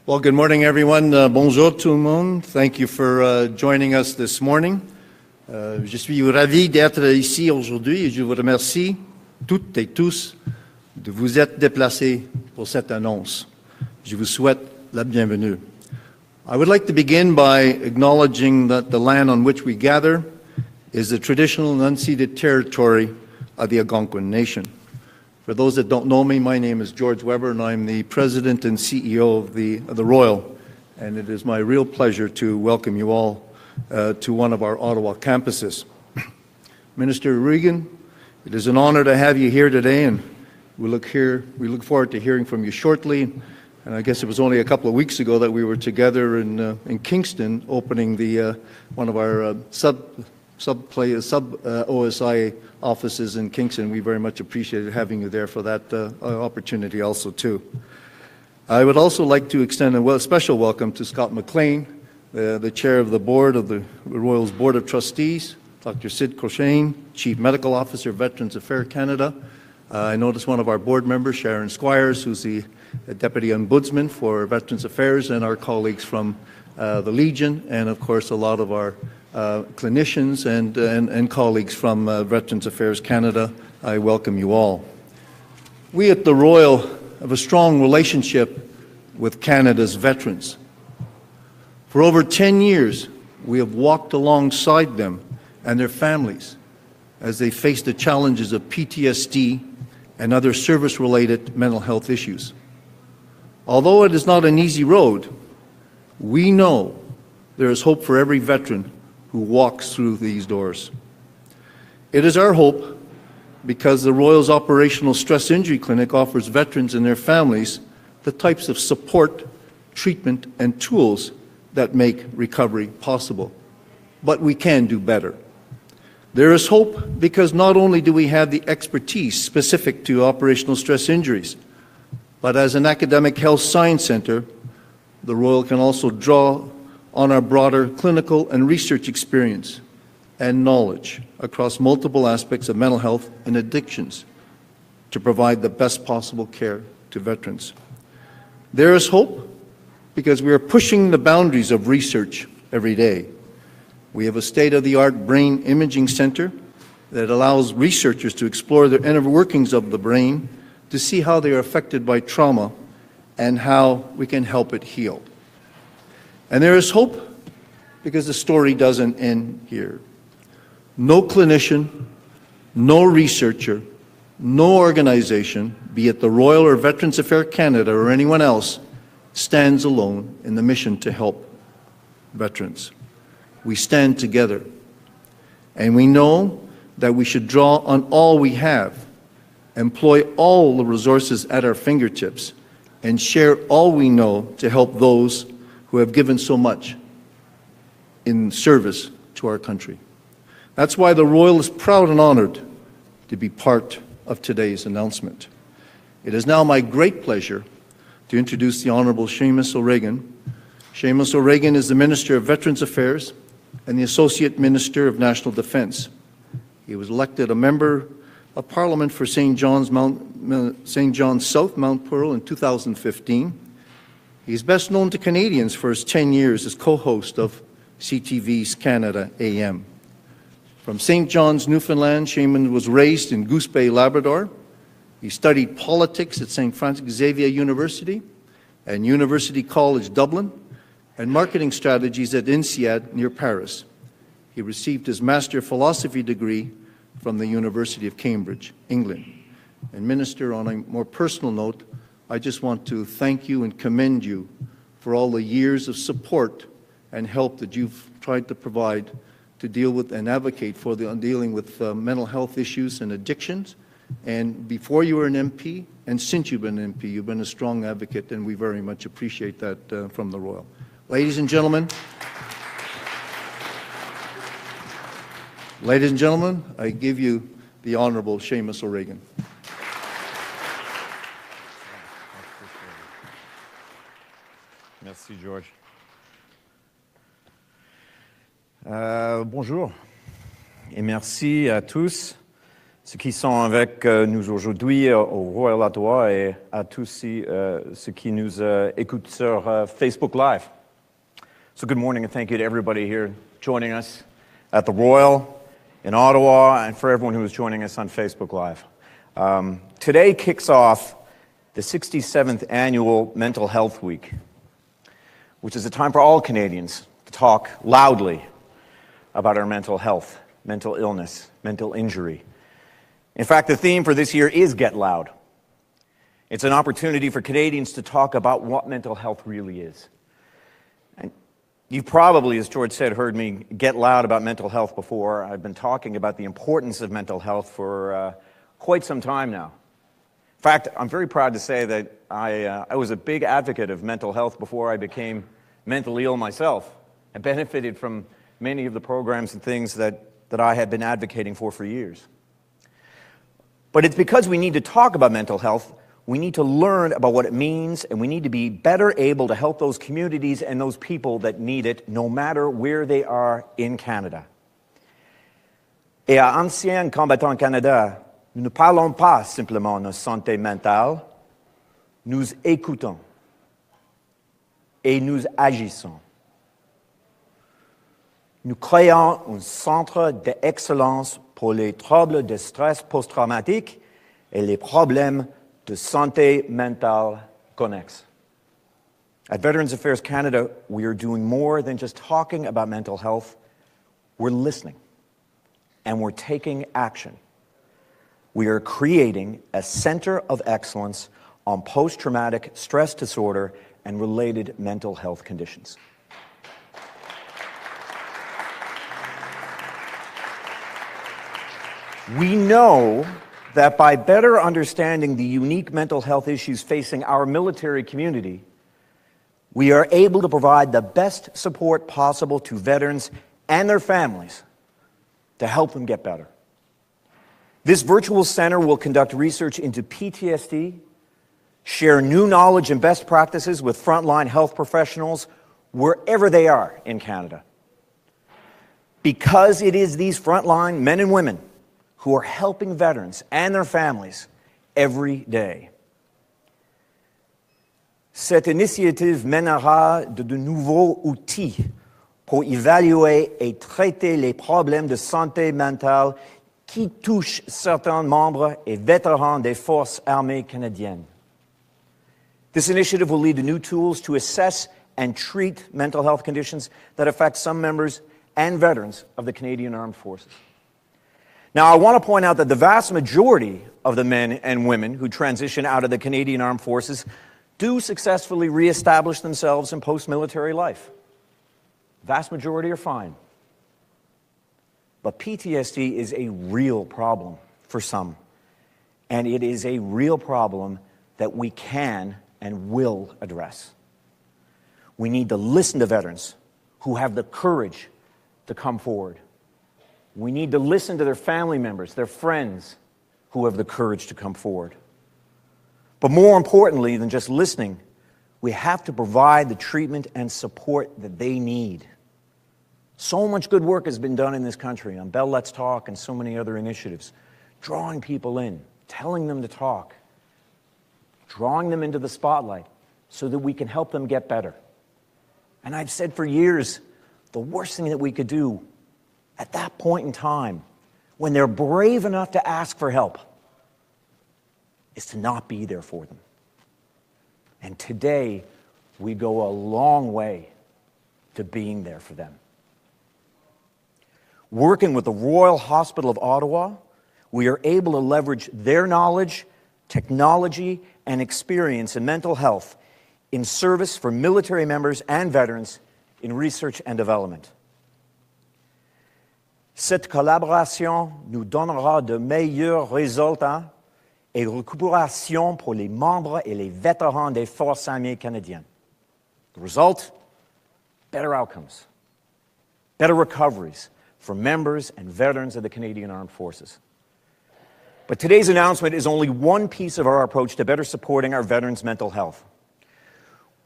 Well, good morning, everyone. Bonjour tout le monde. Thank you for joining us this morning. Je suis ravi d'être ici aujourd'hui et je vous remercie toutes et tous de vous être déplacés pour cette annonce. Je vous souhaite la bienvenue. I would like to begin by acknowledging that the land on which we gather is the traditional and unceded territory of the Algonquin Nation. For those that don't know me, my name is George Weber, and I'm the President and CEO of the Royal, and it is my real pleasure to welcome you all to one of our Ottawa campuses. Minister Regan, it is an honor to have you here today, and we look forward to hearing from you shortly. And I guess it was only a couple of weeks ago that we were together in Kingston, opening one of our OSI offices in Kingston. We very much appreciated having you there for that opportunity also too. I would also like to extend a special welcome to Scott McLean, the chair of the board of the Royal's Board of Trustees, Dr. Sid Cochane, Chief Medical Officer, Veterans Affairs Canada. I noticed one of our board members, Sharon Squires, who's the Deputy Ombudsman for Veterans Affairs, and our colleagues from the Legion, and of course a lot of our clinicians and colleagues from Veterans Affairs Canada. I welcome you all. We at the Royal have a strong relationship with Canada's veterans. For over 10 years, we have walked alongside them and their families as they face the challenges of PTSD and other service-related mental health issues. Although it is not an easy road, we know there is hope for every veteran who walks through these doors. It is our hope because the Royal's Operational Stress Injury Clinic offers veterans and their families the types of support, treatment, and tools that make recovery possible. But we can do better. There is hope because not only do we have the expertise specific to operational stress injuries, but as an academic health science center, the Royal can also draw on our broader clinical and research experience and knowledge across multiple aspects of mental health and addictions to provide the best possible care to veterans. There is hope because we are pushing the boundaries of research every day. We have a state-of-the-art brain imaging center that allows researchers to explore the inner workings of the brain to see how they are affected by trauma and how we can help it heal. And there is hope because the story doesn't end here. No clinician, no researcher, no organization, be it the Royal or Veterans Affairs Canada or anyone else, stands alone in the mission to help veterans. We stand together, and we know that we should draw on all we have, employ all the resources at our fingertips, and share all we know to help those who have given so much in service to our country. That's why the Royal is proud and honored to be part of today's announcement. It is now my great pleasure to introduce the Honourable Seamus O'Regan. Seamus O'Regan is the Minister of Veterans Affairs and the Associate Minister of National Defence. He was elected a Member of Parliament for St. John's South, Mount Pearl in 2015. He's best known to Canadians for his 10 years as co-host of CTV's Canada AM. From St. John's, Newfoundland, Seamus was raised in Goose Bay, Labrador. He studied politics at St. Francis Xavier University and University College Dublin and marketing strategies at INSEAD near Paris. He received his Master of Philosophy degree from the University of Cambridge, England. And Minister, on a more personal note, I just want to thank you and commend you for all the years of support and help that you've tried to provide to deal with and advocate for dealing with mental health issues and addictions. And before you were an MP, and since you've been an MP, you've been a strong advocate, and we very much appreciate that from the Royal. Ladies and gentlemen, I give you the Honourable Seamus O'Regan. Merci, George. Bonjour et merci à tous. ceux qui sont avec nous aujourd'hui au Royal Ottawa et à tous ceux qui nous écoutent sur Facebook Live. So good morning and thank you to everybody here joining us at the Royal in Ottawa and for everyone who is joining us on Facebook Live. Today kicks off the 67th Annual Mental Health Week, which is a time for all Canadians to talk loudly about our mental health, mental illness, mental injury. In fact, the theme for this year is Get Loud. It's an opportunity for Canadians to talk about what mental health really is. And you've probably, as George said, heard me get loud about mental health before. I've been talking about the importance of mental health for quite some time now. In fact, I'm very proud to say that I was a big advocate of mental health before I became mentally ill myself. I benefited from many of the programs and things that I had been advocating for years. But it's because we need to talk about mental health, we need to learn about what it means, and we need to be better able to help those communities and those people that need it, no matter where they are in Canada. Et à Anciens Combattants Canada, nous ne parlons pas simplement de santé mentale, nous écoutons et nous agissons. Nous créons un centre d'excellence pour les troubles de stress post-traumatique et les problèmes de santé mentale connexes. At Veterans Affairs Canada, we are doing more than just talking about mental health. We're listening, and we're taking action. We are creating a center of excellence on post-traumatic stress disorder and related mental health conditions. We know that by better understanding the unique mental health issues facing our military community, we are able to provide the best support possible to veterans and their families to help them get better. This virtual center will conduct research into PTSD, share new knowledge and best practices with frontline health professionals wherever they are in Canada. Because it is these frontline men and women who are helping veterans and their families every day. Cette initiative mènera de nouveaux outils pour évaluer et traiter les problèmes de santé mentale qui touchent certains membres et vétérans des Forces armées canadiennes. This initiative will lead to new tools to assess and treat mental health conditions that affect some members and veterans of the Canadian Armed Forces. Now, I want to point out that the vast majority of the men and women who transition out of the Canadian Armed Forces do successfully reestablish themselves in post-military life. Vast majority are fine. But PTSD is a real problem for some, and it is a real problem that we can and will address. We need to listen to veterans who have the courage to come forward. We need to listen to their family members, their friends, who have the courage to come forward. But more importantly than just listening, we have to provide the treatment and support that they need. So much good work has been done in this country on Bell Let's Talk and so many other initiatives, drawing people in, telling them to talk, drawing them into the spotlight so that we can help them get better. And I've said for years, the worst thing that we could do at that point in time, when they're brave enough to ask for help, is to not be there for them. And today, we go a long way to being there for them. Working with the Royal Hospital of Ottawa, we are able to leverage their knowledge, technology, and experience in mental health in service for military members and veterans in research and development. Cette collaboration nous donnera de meilleurs résultats et récupération pour les membres et les vétérans des Forces armées canadiennes. The result? Better outcomes, better recoveries for members and veterans of the Canadian Armed Forces. But today's announcement is only one piece of our approach to better supporting our veterans' mental health.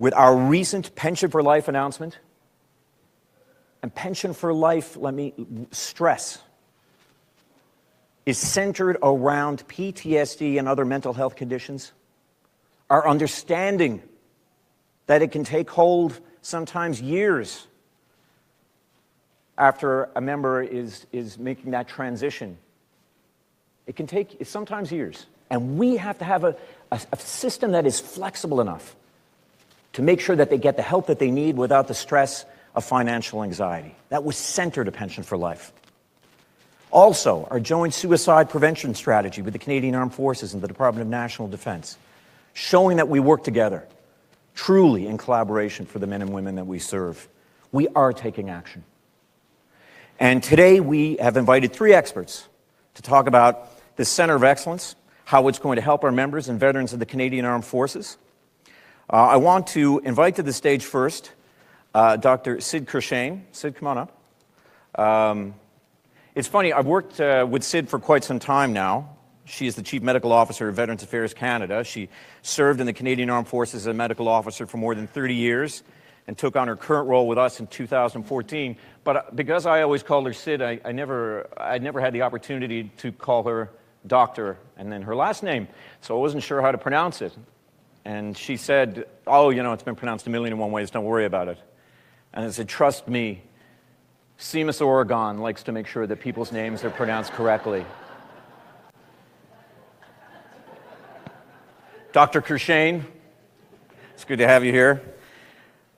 With our recent Pension for Life announcement, and Pension for Life, let me stress, is centered around PTSD and other mental health conditions. Our understanding that it can take hold sometimes years after a member is making that transition. It can take sometimes years. And we have to have a system that is flexible enough to make sure that they get the help that they need without the stress of financial anxiety. That was centered to Pension for Life. Also, our joint suicide prevention strategy with the Canadian Armed Forces and the Department of National Defence, showing that we work together, truly in collaboration for the men and women that we serve. We are taking action. And today we have invited 3 experts to talk about the Centre of Excellence, how it's going to help our members and veterans of the Canadian Armed Forces. I want to invite to the stage first Dr. Sid Kershane. Sid, come on up. It's funny, I've worked with Sid for quite some time now. She is the Chief Medical Officer of Veterans Affairs Canada. She served in the Canadian Armed Forces as a medical officer for more than 30 years and took on her current role with us in 2014. But because I always called her Sid, I never had the opportunity to call her Doctor and then her last name, so I wasn't sure how to pronounce it. And she said, oh, you know, it's been pronounced 1,000,001 ways, don't worry about it. And I said, trust me, Seamus Oregon likes to make sure that people's names are pronounced correctly. Dr. Kershane, it's good to have you here.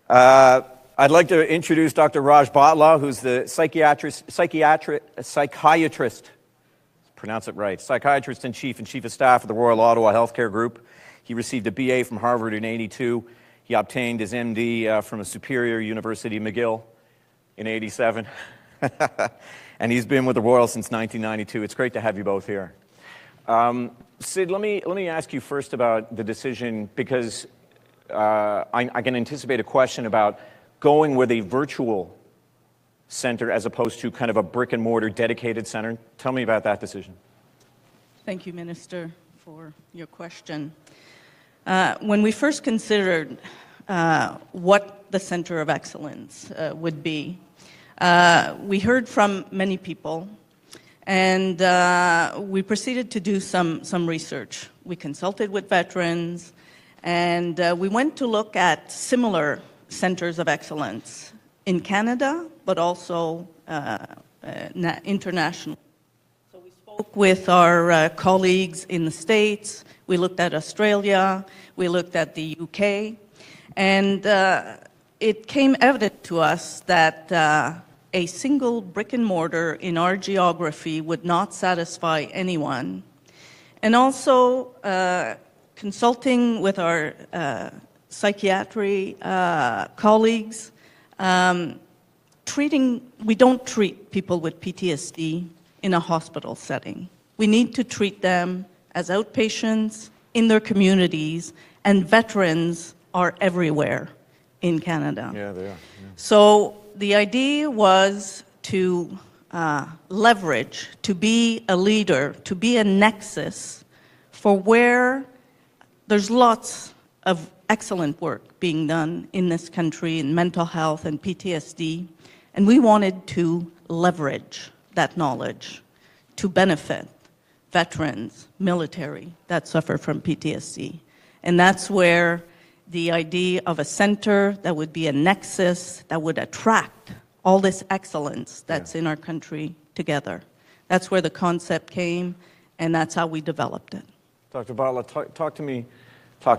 I'd like to introduce Dr. Raj Bhatla, who's the psychiatrist, pronounce it right, psychiatrist in chief and chief of staff of the Royal Ottawa Healthcare Group. He received a BA from Harvard in '82. He obtained his MD from a Superior University, McGill, in '87. And he's been with the Royal since 1992. It's great to have you both here. Sid, let me ask you first about the decision, because I can anticipate a question about going with a virtual center as opposed to kind of a brick and mortar dedicated center. Tell me about that decision. Thank you, Minister, for your question. When we first considered what the Center of Excellence would be, we heard from many people, and we proceeded to do some research. We consulted with veterans, and we went to look at similar centers of excellence in Canada, but also internationally. So we spoke with our colleagues in the States, we looked at Australia, we looked at the UK, and it came evident to us that a single brick and mortar in our geography would not satisfy anyone. And also consulting with our psychiatry colleagues, we don't treat people with PTSD in a hospital setting. We need to treat them as outpatients in their communities, and veterans are everywhere in Canada. Yeah, they are. Yeah. So the idea was to leverage, to be a leader, to be a nexus for where there's lots of excellent work being done in this country in mental health and PTSD, and we wanted to leverage that knowledge to benefit veterans, military that suffer from PTSD. And that's where the idea of a center that would be a nexus that would attract all this excellence that's in our country together. That's where the concept came, and that's how we developed it. Dr. Bhatla, talk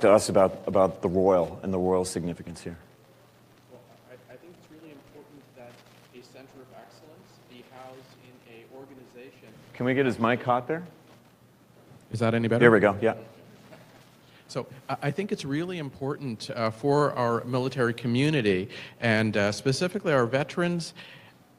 to us about the Royal and the Royal significance here. Well, I think it's really important that a center of excellence be housed in an organization. Can we get his mic hot there? Is that any better? Here we go, yeah. So I think it's really important for our military community, and specifically our veterans.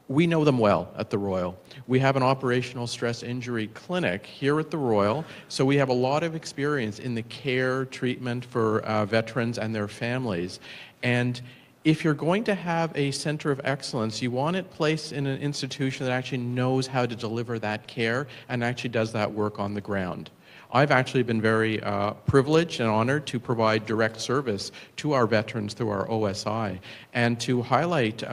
We know them well at the Royal. We have an operational stress injury clinic here at the Royal, so we have a lot of experience in the care, treatment for veterans and their families. And if you're going to have a center of excellence, you want it placed in an institution that actually knows how to deliver that care and actually does that work on the ground. I've actually been very privileged and honored to provide direct service to our veterans through our OSI. And to highlight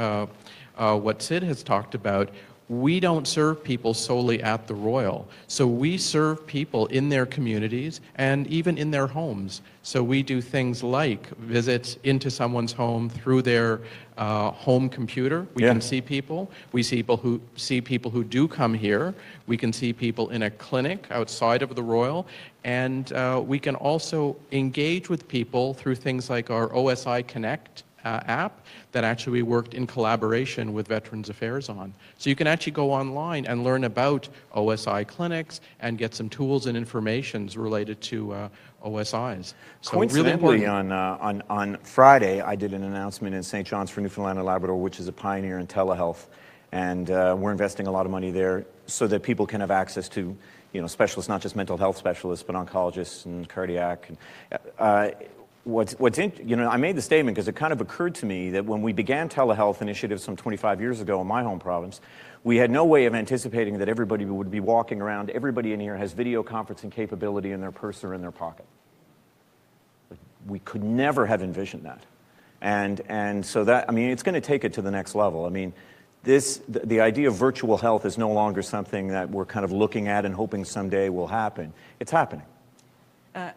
what Sid has talked about, we don't serve people solely at the Royal. So we serve people in their communities and even in their homes. So we do things like visits into someone's home through their home computer. We Yeah. can see people. We see people who do come here. We can see people in a clinic outside of the Royal. And we can also engage with people through things like our OSI Connect app that actually we worked in collaboration with Veterans Affairs on. So you can actually go online and learn about OSI clinics and get some tools and informations related to OSIs. So Coincidentally, really important. on Friday, I did an announcement in St. John's for Newfoundland and Labrador, which is a pioneer in telehealth. And we're investing a lot of money there so that people can have access to, specialists, not just mental health specialists, but oncologists and cardiac. I made the statement because it kind of occurred to me that when we began telehealth initiatives some 25 years ago in my home province, we had no way of anticipating that everybody would be walking around. Everybody in here has video conferencing capability in their purse or in their pocket. We could never have envisioned that. And so that, it's going to take it to the next level. The idea of virtual health is no longer something that we're kind of looking at and hoping someday will happen. It's happening.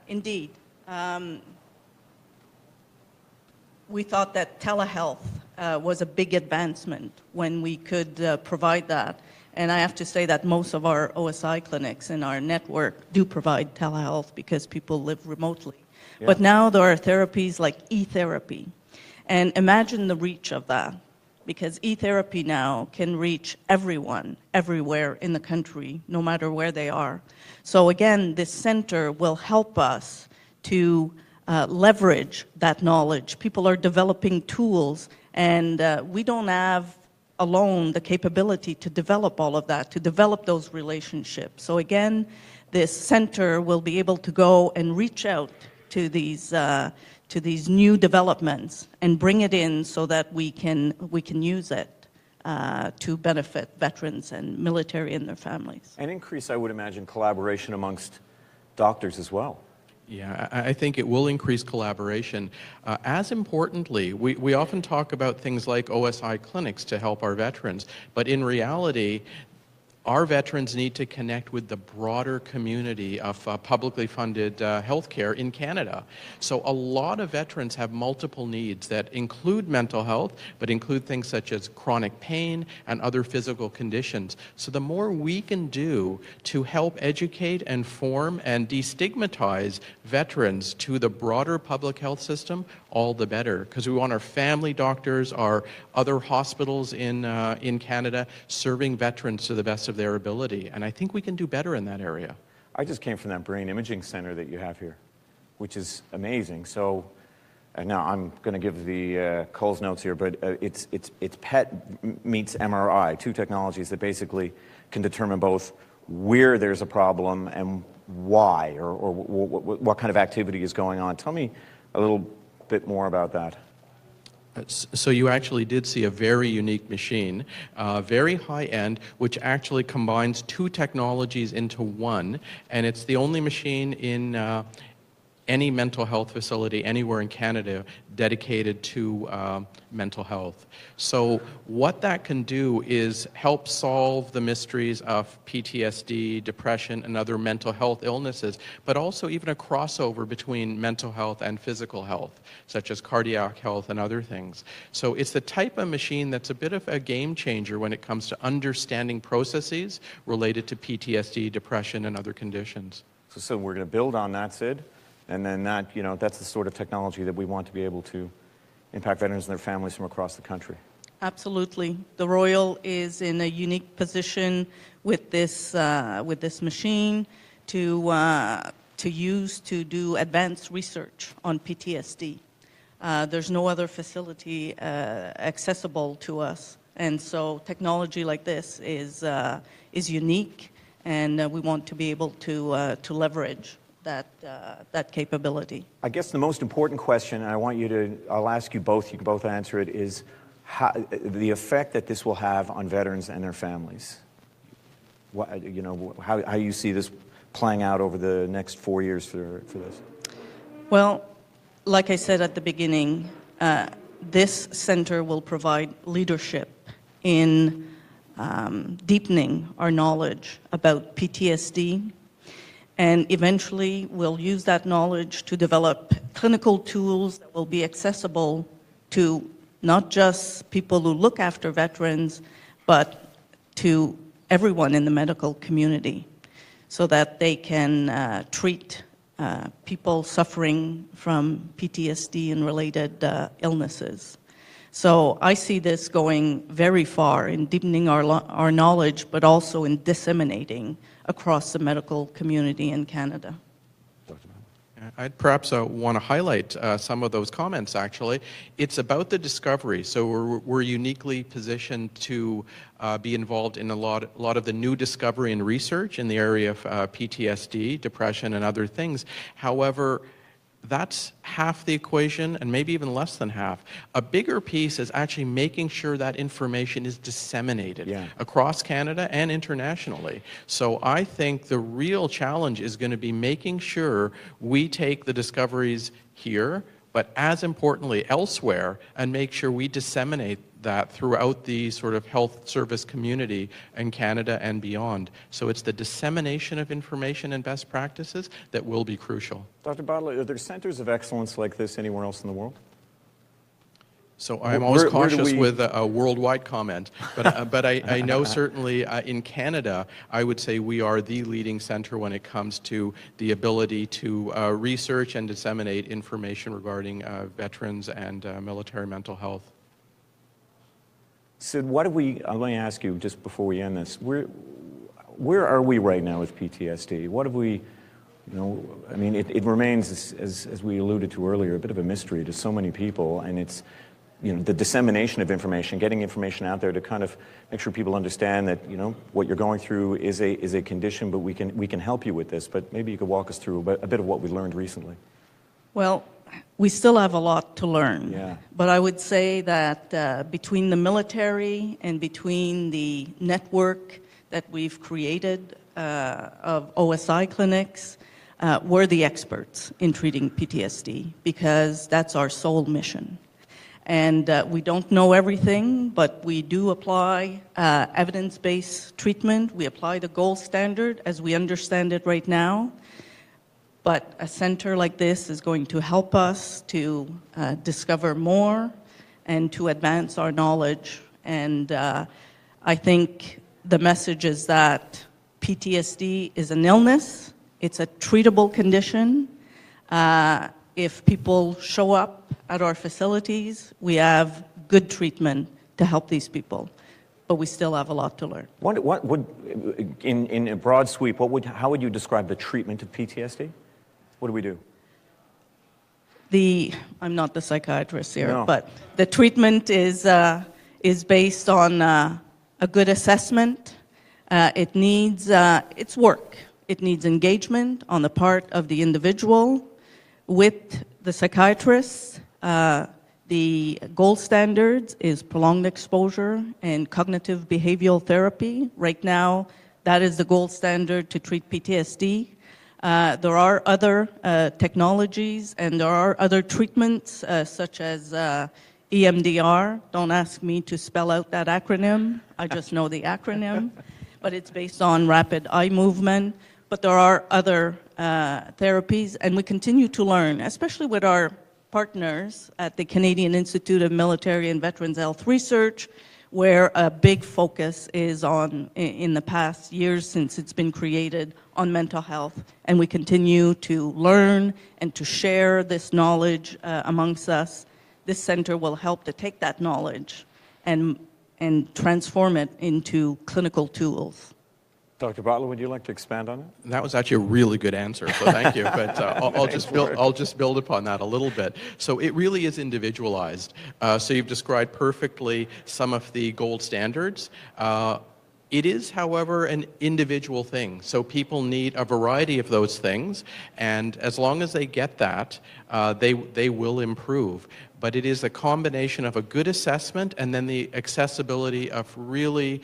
Indeed. We thought that telehealth was a big advancement when we could provide that. And I have to say that most of our OSI clinics in our network do provide telehealth because people live remotely. Yeah. But now there are therapies like e-therapy. And imagine the reach of that, because e-therapy now can reach everyone, everywhere in the country, no matter where they are. So again, this center will help us to leverage that knowledge. People are developing tools, and we don't have alone the capability to develop all of that, to develop those relationships. So again, this center will be able to go and reach out to these new developments and bring it in so that we can use it to benefit veterans and military and their families. And increase, I would imagine, collaboration amongst doctors as well. Yeah, I think it will increase collaboration. As importantly, we often talk about things like OSI clinics to help our veterans, but in reality, our veterans need to connect with the broader community of publicly funded healthcare in Canada. So a lot of veterans have multiple needs that include mental health, but include things such as chronic pain and other physical conditions. So the more we can do to help educate, inform, and destigmatize veterans to the broader public health system, all the better. Because we want our family doctors, our other hospitals in Canada serving veterans to the best of their ability. And I think we can do better in that area. I just came from that brain imaging center that you have here, which is amazing. So now I'm going to give the Coles notes here, but it's PET meets MRI, two technologies that basically can determine both where there's a problem and why, or what kind of activity is going on. Tell me a little bit more about that. So you actually did see a very unique machine, very high-end, which actually combines two technologies into one, and it's the only machine in any mental health facility anywhere in Canada dedicated to mental health. So what that can do is help solve the mysteries of PTSD, depression, and other mental health illnesses, but also even a crossover between mental health and physical health, such as cardiac health and other things. So it's the type of machine that's a bit of a game changer when it comes to understanding processes related to PTSD, depression, and other conditions. So we're going to build on that, Sid. And then that's the sort of technology that we want to be able to impact veterans and their families from across the country. Absolutely. The Royal is in a unique position with this machine to use to do advanced research on PTSD. There's no other facility accessible to us, and so technology like this is unique, and we want to be able to leverage that capability. I guess the most important question, and I'll ask you both, you can both answer it, is the effect that this will have on veterans and their families. How you see this playing out over the next 4 years for this? Well, like I said at the beginning, this center will provide leadership in deepening our knowledge about PTSD. And eventually, we'll use that knowledge to develop clinical tools that will be accessible to not just people who look after veterans, but to everyone in the medical community, so that they can treat people suffering from PTSD and related illnesses. So I see this going very far in deepening our knowledge, but also in disseminating across the medical community in Canada. I'd perhaps want to highlight some of those comments, actually. It's about the discovery. So we're uniquely positioned to be involved in a lot of the new discovery and research in the area of PTSD, depression, and other things. However, that's half the equation, and maybe even less than half. A bigger piece is actually making sure that information is disseminated across Canada and internationally. So I think the real challenge is going to be making sure we take the discoveries here, but as importantly elsewhere, and make sure we disseminate that throughout the sort of health service community in Canada and beyond. So it's the dissemination of information and best practices that will be crucial. Dr. Bartlett, are there centers of excellence like this anywhere else in the world? So I'm always cautious with a worldwide comment, but I know certainly in Canada, I would say we are the leading center when it comes to the ability to research and disseminate information regarding veterans and military mental health. Sid, what do we, I'm going to ask you just before we end this, where are we right now with PTSD? What have we, I mean, it remains, as we alluded to earlier, a bit of a mystery to so many people, and it's, the dissemination of information, getting information out there to kind of make sure people understand that, what you're going through is a condition, but we can help you with this. But maybe you could walk us through a bit of what we learned recently. Well, we still have a lot to learn. Yeah. But I would say that between the military and between the network that we've created of OSI clinics, we're the experts in treating PTSD because that's our sole mission. And we don't know everything, but we do apply evidence-based treatment. We apply the gold standard as we understand it right now. But a center like this is going to help us to discover more and to advance our knowledge. And I think the message is that PTSD is an illness. It's a treatable condition. If people show up at our facilities, we have good treatment to help these people. But we still have a lot to learn. What would, in a broad sweep, how would you describe the treatment of PTSD? What do we do? I'm not the psychiatrist here, No. but the treatment is based on a good assessment. It needs, it's work. It needs engagement on the part of the individual with the psychiatrist. The gold standards is prolonged exposure and cognitive behavioral therapy. Right now, that is the gold standard to treat PTSD. There are other technologies and there are other treatments such as EMDR. Don't ask me to spell out that acronym. I just know the acronym. But it's based on rapid eye movement. But there are other therapies, and we continue to learn, especially with our partners at the Canadian Institute of Military and Veterans Health Research, where a big focus is on, in the past years since it's been created, on mental health. And we continue to learn and to share this knowledge amongst us. This center will help to take that knowledge and transform it into clinical tools. Dr. Bartlett, would you like to expand on it? That was actually a really good answer, so thank you. But I'll just build upon that a little bit. So it really is individualized. So you've described perfectly some of the gold standards. It is, however, an individual thing. So people need a variety of those things, and as long as they get that, they will improve. But it is a combination of a good assessment and then the accessibility of really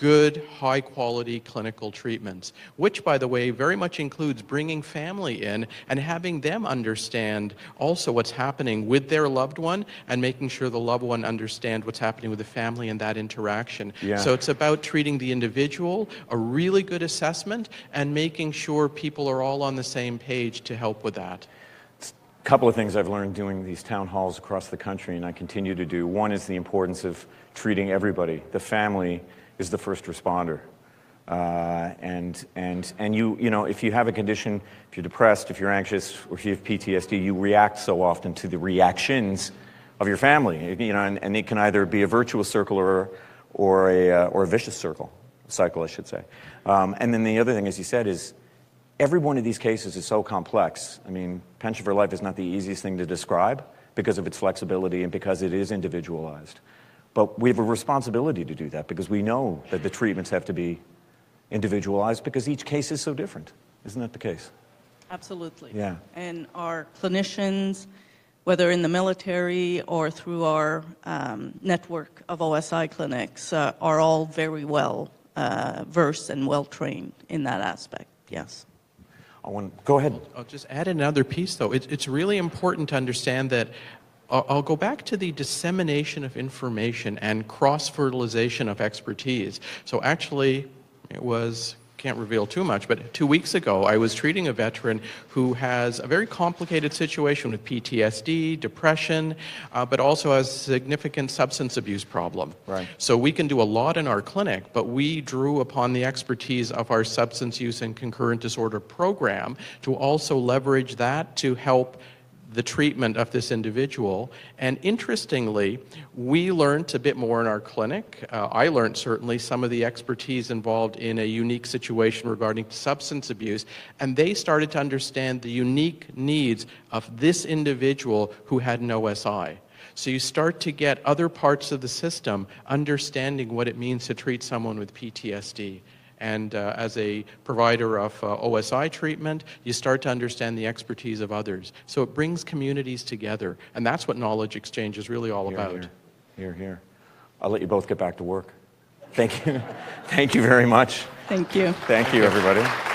good, high-quality clinical treatments, which, by the way, very much includes bringing family in and having them understand also what's happening with their loved one and making sure the loved one understand what's happening with the family and that interaction. Yeah. So it's about treating the individual, a really good assessment, and making sure people are all on the same page to help with that. A couple of things I've learned doing these town halls across the country, and I continue to do. One is the importance of treating everybody. The family is the first responder. And you know, if you have a condition, if you're depressed, if you're anxious, or if you have PTSD, you react so often to the reactions of your family. You know, and it can either be a virtuous circle or a vicious cycle, I should say. And then the other thing, as you said, is every one of these cases is so complex. I mean, Pension for Life is not the easiest thing to describe because of its flexibility and because it is individualized. But we have a responsibility to do that because we know that the treatments have to be individualized because each case is so different. Isn't that the case? Absolutely. Yeah. And our clinicians, whether in the military or through our network of OSI clinics, are all very well versed and well trained in that aspect. Yes. Go ahead. I'll just add another piece, though. It's really important to understand that I'll go back to the dissemination of information and cross-fertilization of expertise. So actually, it was, can't reveal too much, but 2 weeks ago, I was treating a veteran who has a very complicated situation with PTSD, depression, but also has a significant substance abuse problem. Right. So we can do a lot in our clinic, but we drew upon the expertise of our substance use and concurrent disorder program to also leverage that to help the treatment of this individual. And interestingly, we learned a bit more in our clinic. I learned certainly some of the expertise involved in a unique situation regarding substance abuse, and they started to understand the unique needs of this individual who had an OSI. So you start to get other parts of the system understanding what it means to treat someone with PTSD. And as a provider of OSI treatment, you start to understand the expertise of others. So it brings communities together, and that's what knowledge exchange is really all about. Here, here. I'll let you both get back to work. Thank you. Thank you very much. Thank you. Thank you, everybody.